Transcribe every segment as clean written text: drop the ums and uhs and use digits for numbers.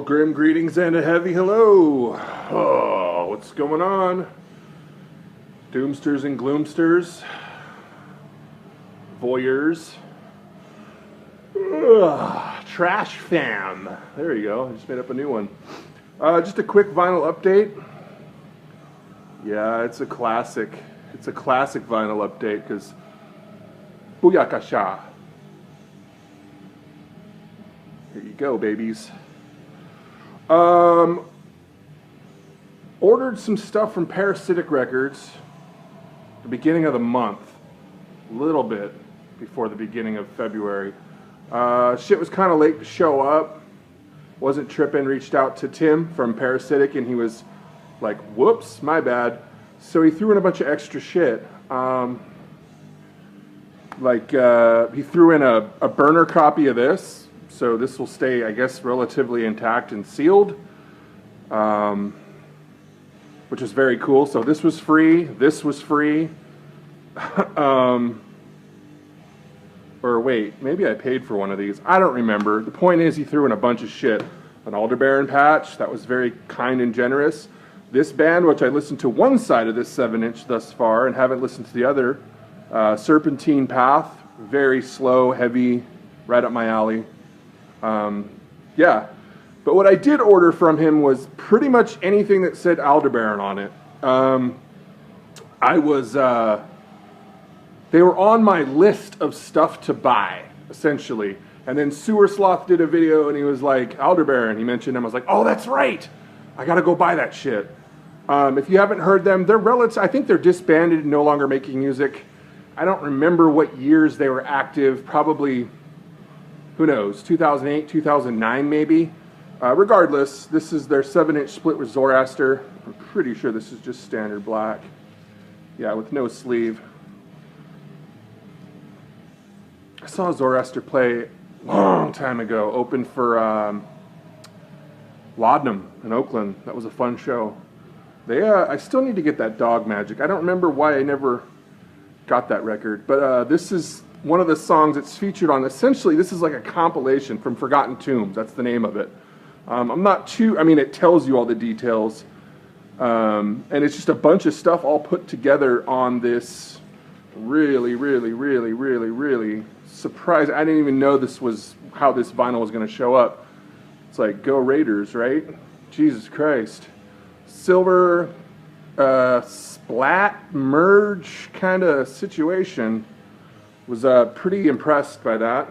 Grim greetings and a heavy hello. Oh, what's going on? Doomsters and gloomsters. Voyeurs. Trash fam. There you go. I just made up a new one. Just a quick vinyl update. Yeah, it's a classic. It's a classic vinyl update because Booyakasha. Here you go, babies. Ordered some stuff from Parasitic Records at the beginning of the month. A little bit before the beginning of February. Shit was kind of late to show up. Wasn't tripping. Reached out to Tim from Parasitic and he was like, whoops, my bad. So he threw in a bunch of extra shit. He threw in a burner copy of this. So this will stay, I guess, relatively intact and sealed, which is very cool. So this was free. This was free. Or wait, maybe I paid for one of these. I don't remember. The point is he threw in a bunch of shit. An Aldebaran patch. That was very kind and generous. This band, which I listened to one side of this 7-inch thus far and haven't listened to the other. Serpentine Path. Very slow, heavy, right up my alley. Yeah, but what I did order from him was pretty much anything that said Aldebaran on it. They were on my list of stuff to buy, essentially. And then Sewer Sloth did a video and he was like, Aldebaran, he mentioned him. I was like, oh, that's right. I gotta go buy that shit. If you haven't heard them, they're I think they're disbanded and no longer making music. I don't remember what years they were active, probably, who knows, 2008, 2009 maybe. Regardless, this is their 7-inch split with Zoroaster. I'm pretty sure this is just standard black. Yeah, with no sleeve. I saw Zoroaster play a long time ago, opened for Laudanum in Oakland. That was a fun show. I still need to get that Dog Magic. I don't remember why I never got that record, but this is one of the songs it's featured on. Essentially, this is like a compilation from Forgotten Tombs. That's the name of it. It tells you all the details. And it's just a bunch of stuff all put together on this really, really, really, really, really surprising. I didn't even know this was how this vinyl was going to show up. It's like, go Raiders, right? Jesus Christ. Silver, splat, merge kind of situation. Was pretty impressed by that.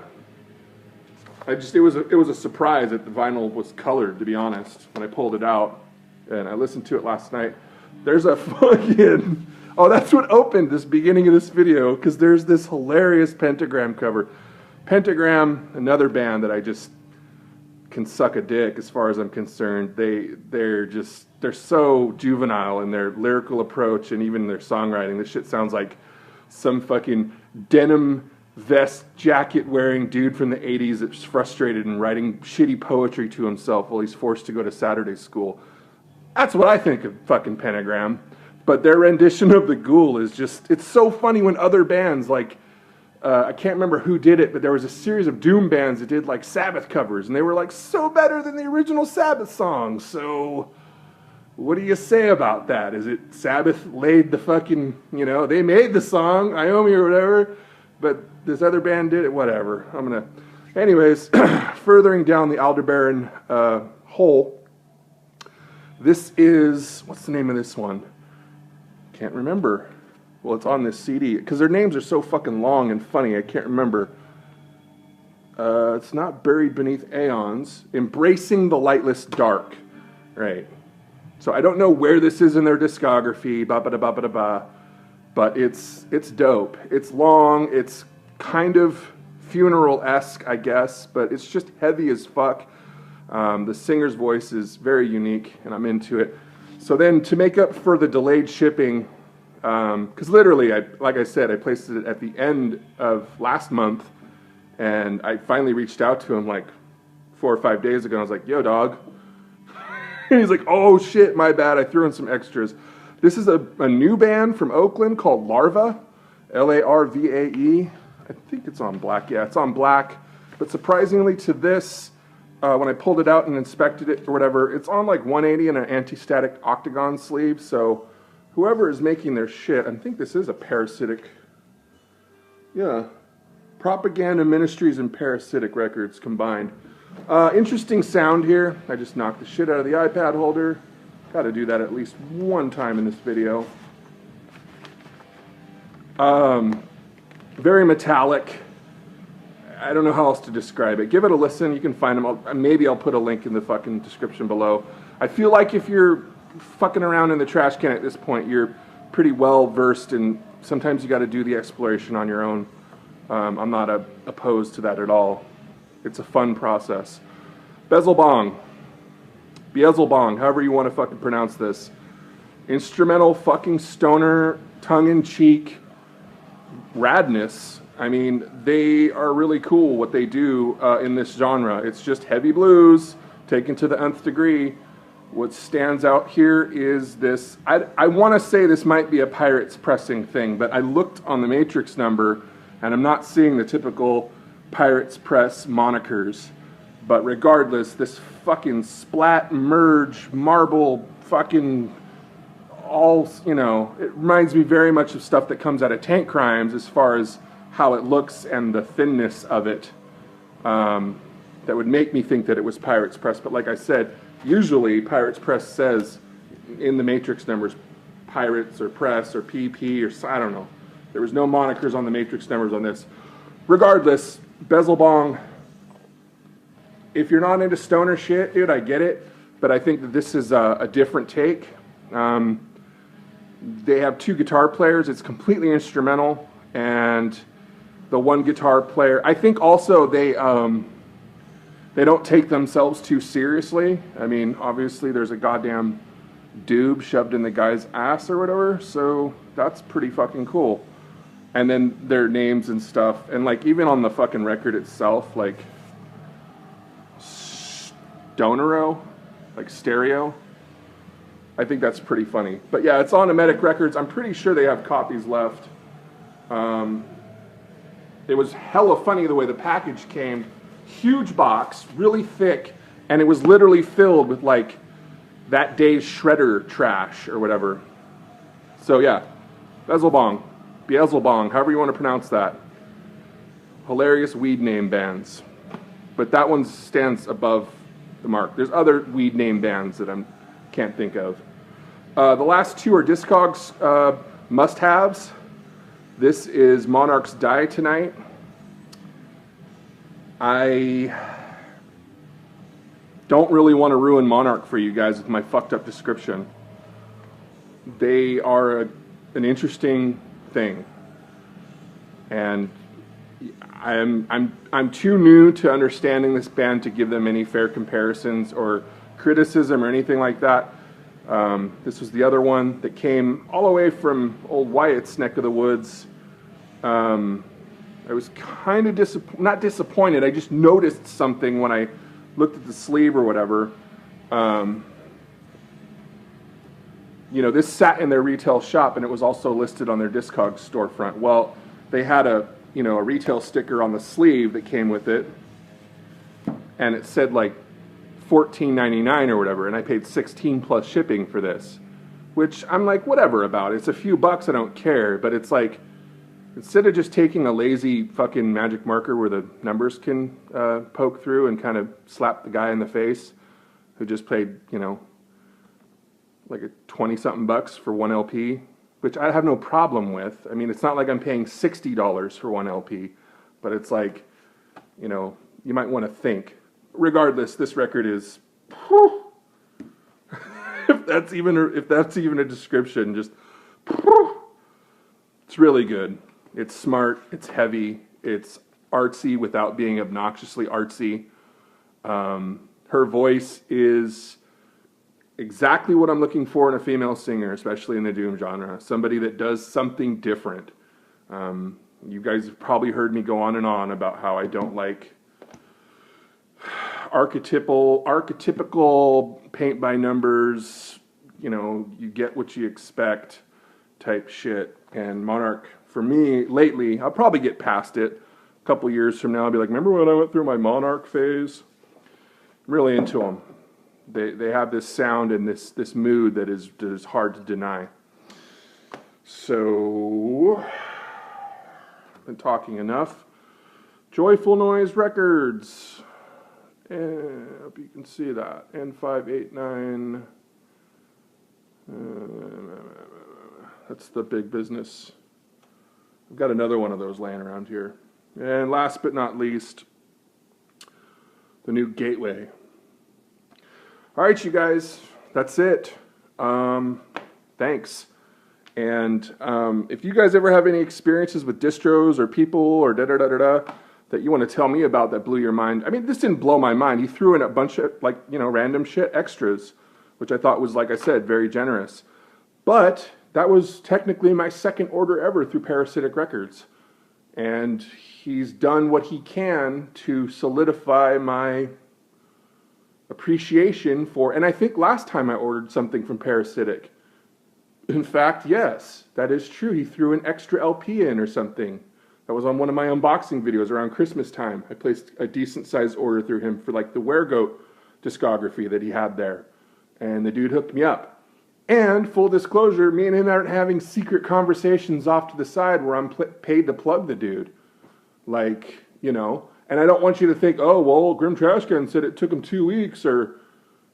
It was a surprise that the vinyl was colored, to be honest, when I pulled it out and I listened to it last night. There's a fucking that's what opened this beginning of this video, because there's this hilarious Pentagram cover. Pentagram, another band that I just can suck a dick as far as I'm concerned. They're so juvenile in their lyrical approach and even their songwriting. This shit sounds like some fucking denim vest jacket wearing dude from the 80s that's frustrated and writing shitty poetry to himself while he's forced to go to Saturday school. That's what I think of fucking Pentagram. But their rendition of The Ghoul is just, it's so funny when other bands like, I can't remember who did it, but there was a series of Doom bands that did like Sabbath covers and they were like so better than the original Sabbath songs. So what do you say about that? Is it Sabbath laid the fucking, they made the song, Iommi or whatever, but this other band did it, whatever. Anyways, furthering down the Aldebaran hole, this is, what's the name of this one? Can't remember. Well, it's on this CD, because their names are so fucking long and funny, I can't remember. It's not Buried Beneath Aeons. Embracing the Lightless Dark. Right. So I don't know where this is in their discography, but it's dope. It's long, it's kind of funeral-esque, I guess, but it's just heavy as fuck. The singer's voice is very unique, and I'm into it. So then, to make up for the delayed shipping, because literally, like I said, I placed it at the end of last month, and I finally reached out to him like 4 or 5 days ago, and I was like, yo, dog. And he's like, oh shit, my bad, I threw in some extras. This is a new band from Oakland called Larvae, Larvae. I think it's on black. Yeah, it's on black. But surprisingly to this, when I pulled it out and inspected it or whatever, it's on like 180 and an anti-static octagon sleeve. So whoever is making their shit, I think this is a Parasitic. Yeah. Propaganda Ministries and Parasitic Records combined. Interesting sound here. I just knocked the shit out of the iPad holder. Got to do that at least one time in this video. Very metallic. I don't know how else to describe it. Give it a listen. You can find them. Maybe I'll put a link in the fucking description below. I feel like if you're fucking around in the trash can at this point, you're pretty well versed, and sometimes you got to do the exploration on your own. I'm not opposed to that at all. It's a fun process. Beelzebong, however you want to fucking pronounce this. Instrumental fucking stoner, tongue-in-cheek radness. I mean, they are really cool what they do in this genre. It's just heavy blues taken to the nth degree. What stands out here is this. I want to say this might be a Pirates pressing thing, but I looked on the Matrix number and I'm not seeing the typical Pirates press monikers. But regardless, this fucking splat, merge, marble, fucking all, you know, it reminds me very much of stuff that comes out of Tank Crimes as far as how it looks and the thinness of it. That would make me think that it was Pirates press. But like I said, usually Pirates press says in the Matrix numbers Pirates or press or PP or I don't know. There was no monikers on the Matrix numbers on this. Regardless, Beelzebong, if you're not into stoner shit, dude, I get it. But I think that this is a different take. They have two guitar players. It's completely instrumental. And the one guitar player, I think also they don't take themselves too seriously. I mean, obviously there's a goddamn doob shoved in the guy's ass or whatever. So that's pretty fucking cool. And then their names and stuff. And like even on the fucking record itself, like Stonero, like stereo. I think that's pretty funny. But yeah, it's on Emetic Records. I'm pretty sure they have copies left. It was hella funny the way the package came. Huge box, really thick, and it was literally filled with like that day's shredder trash or whatever. So yeah, Beelzebong, however you want to pronounce that. Hilarious weed name bands. But that one stands above the mark. There's other weed name bands that I can't think of. The last two are Discogs must-haves. This is Monarch's Die Tonight. I don't really want to ruin Monarch for you guys with my fucked up description. They are an interesting thing. And I'm too new to understanding this band to give them any fair comparisons or criticism or anything like that. This was the other one that came all the way from old Wyatt's neck of the woods. I was kind of not disappointed. I just noticed something when I looked at the sleeve or whatever. You know, this sat in their retail shop and it was also listed on their Discogs storefront. Well, they had a retail sticker on the sleeve that came with it, and it said like $14.99 or whatever, and I paid $16 plus shipping for this, which I'm like, whatever about it. It's a few bucks, I don't care, but it's like, instead of just taking a lazy fucking magic marker where the numbers can poke through and kind of slap the guy in the face who just paid, you know, like a 20-something bucks for one LP, which I have no problem with. I mean, it's not like I'm paying $60 for one LP, but it's like, you know, you might want to think. Regardless, this record is, whew, if that's even a description, just, whew, it's really good. It's smart, it's heavy, it's artsy without being obnoxiously artsy. Her voice is exactly what I'm looking for in a female singer, especially in the doom genre. Somebody that does something different. You guys have probably heard me go on and on about how I don't like archetypical paint by numbers, you know, you get what you expect type shit. And Monarch, for me, lately, I'll probably get past it. A couple years from now, I'll be like, remember when I went through my Monarch phase? really into them. They have this sound and this mood that is hard to deny. So, been talking enough. Joyful Noise Records. And I hope you can see that. N589. That's the big business. I've got another one of those laying around here. And last but not least, the new Gateway. All right, you guys, that's it. Thanks. And if you guys ever have any experiences with distros or people or da-da-da-da-da that you want to tell me about that blew your mind. I mean, this didn't blow my mind. He threw in a bunch of, like, you know, random shit extras, which I thought was, like I said, very generous. But that was technically my second order ever through Parasitic Records. And he's done what he can to solidify my appreciation for, and I think last time I ordered something from Parasitic. In fact, yes, that is true. He threw an extra LP in or something. That was on one of my unboxing videos around Christmas time. I placed a decent sized order through him for like the Weregoat discography that he had there. And the dude hooked me up. And full disclosure, me and him aren't having secret conversations off to the side where I'm paid to plug the dude. Like, you know, and I don't want you to think, oh, well, Grim Trash Can said it took him 2 weeks, or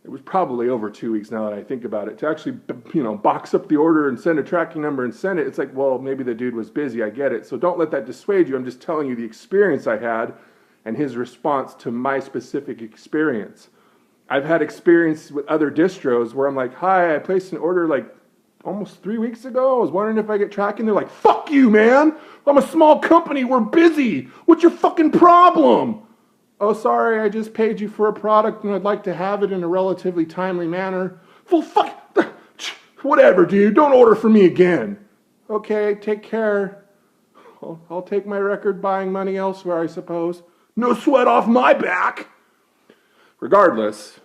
it was probably over 2 weeks now that I think about it, to actually, you know, box up the order and send a tracking number and send it. It's like, well, maybe the dude was busy, I get it. So don't let that dissuade you. I'm just telling you the experience I had and his response to my specific experience. I've had experience with other distros where I'm like, hi, I placed an order like almost 3 weeks ago. I was wondering if I get tracking. They're like, fuck you, man. I'm a small company. We're busy. What's your fucking problem? Oh, sorry, I just paid you for a product and I'd like to have it in a relatively timely manner. Well, fuck, whatever, dude. Don't order for me again. Okay, take care. I'll take my record buying money elsewhere, I suppose. No sweat off my back. Regardless,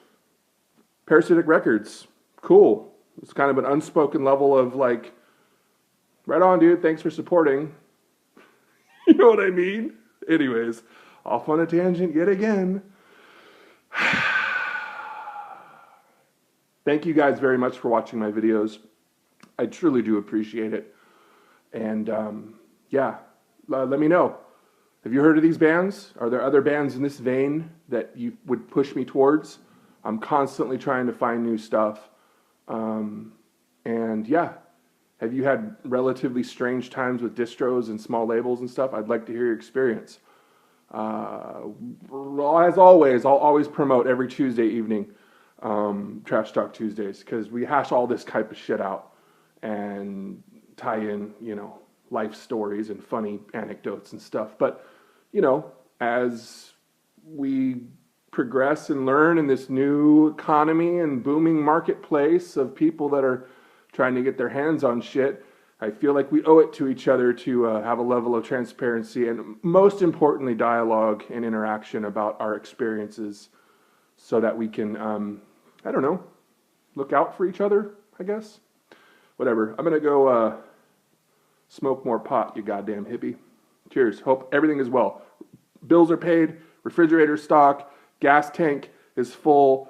Parasitic Records, cool. It's kind of an unspoken level of like, right on, dude, thanks for supporting. You know what I mean? Anyways, off on a tangent yet again. Thank you guys very much for watching my videos. I truly do appreciate it. And yeah, let me know. Have you heard of these bands? Are there other bands in this vein that you would push me towards? I'm constantly trying to find new stuff. And yeah, have you had relatively strange times with distros and small labels and stuff? I'd like to hear your experience. As always, I'll always promote every Tuesday evening, Trash Talk Tuesdays, because we hash all this type of shit out and tie in, you know, life stories and funny anecdotes and stuff. But, you know, as we progress and learn in this new economy and booming marketplace of people that are trying to get their hands on shit, I feel like we owe it to each other to have a level of transparency and, most importantly, dialogue and interaction about our experiences so that we can, I don't know, look out for each other, I guess. Whatever. I'm going to go smoke more pot, you goddamn hippie. Cheers. Hope everything is well. Bills are paid, refrigerator stocked, gas tank is full,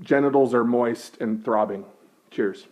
genitals are moist and throbbing. Cheers.